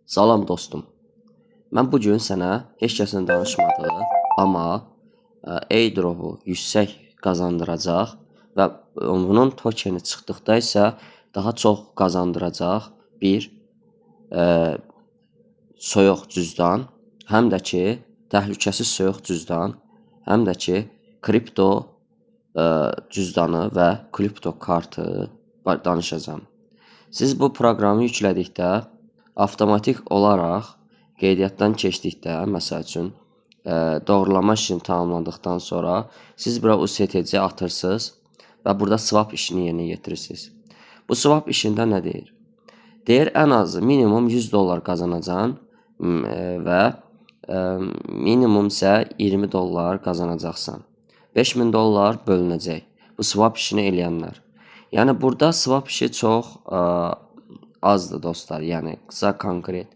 Salam dostum. Mən bu gün sənə heç kəsin danışmadığı, amma airdropu yüksək qazandıracaq və bunun tokeni çıxdıqda isə daha çox qazandıracaq bir soyuq cüzdan, həm də ki, təhlükəsiz soyuq cüzdan, həm də ki, kripto cüzdanı və kripto kartı danışacağam. Siz bu proqramı yüklədikdə avtomatik olaraq qeydiyyatdan keçdikdə, məsəl üçün, doğrulama işini tamamladıqdan sonra siz bura USTC atırsınız və burada swap işini yerinə yetirirsiniz. Bu swap işində nə deyir? Deyir, ən azı minimum $100 qazanacaqsan və minimum isə $20 qazanacaqsan. $5000 bölünəcək bu swap işini eləyənlər. Yəni, burada swap işi çox azdır dostlar, yəni qısa konkret.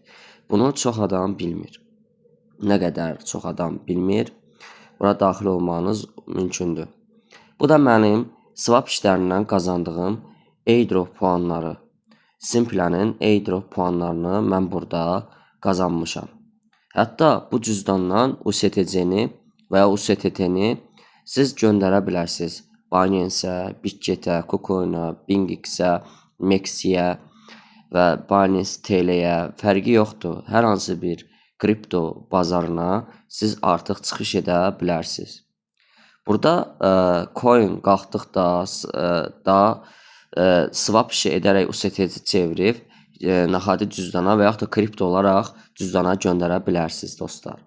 Bunu çox adam bilmir. Nə qədər çox adam bilmir, bura daxil olmanız mümkündür. Bu da mənim swap işlərindən qazandığım airdrop puanları. Simplənin airdrop puanlarını mən burada qazanmışam. Hətta bu cüzdandan USTC-ni və ya USTT-ni siz göndərə bilərsiniz. Binance-ə, Bitget-ə, KuCoin-ə, BingX-ə, MEXC-ə və Binance TL-yə fərqi yoxdur. Hər hansı bir kripto bazarına siz artıq çıxış edə bilərsiniz. Burada coin qalxdıqda da swap işi edərək USTC çevirib naxadi cüzdana və yaxud da kripto olaraq cüzdana göndərə bilərsiniz dostlar.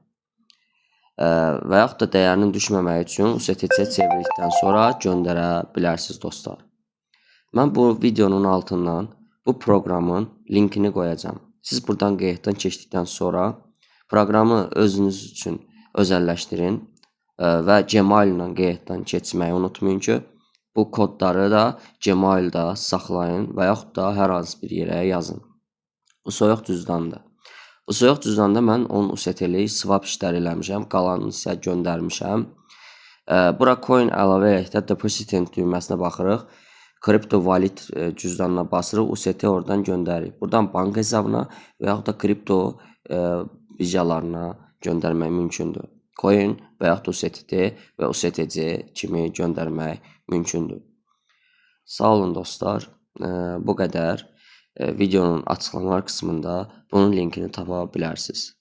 Və yaxud da dəyərinin düşməməyi üçün USTC çevirdikdən sonra göndərə bilərsiniz dostlar. Mən bu videonun altından bu proqramın linkini qoyacağam. Siz buradan qeydiyyatdan keçdikdən sonra proqramı özünüz üçün özəlləşdirin və Gmail ilə qeydiyyatdan keçməyi unutmayın ki, bu kodları da Gmail-da saxlayın və yaxud da hər hansı bir yerə yazın. Bu soyuq cüzdandır. Bu soyuq cüzdanda mən 10 UST-lik swap işləri eləmişəm, qalanını isə göndərmişəm. Bura coin əlavə edəkdə depositin düyməsinə baxırıq. Kripto valet cüzdanına basırıq, UST oradan göndəririk. Buradan bank hesabına və yaxud da kripto birjalarına göndərmək mümkündür. Coin və yaxud da UST və USTC kimi göndərmək mümkündür. Sağ olun dostlar, bu qədər. Videonun açıqlamalar qismında bunun linkini tapa bilərsiniz.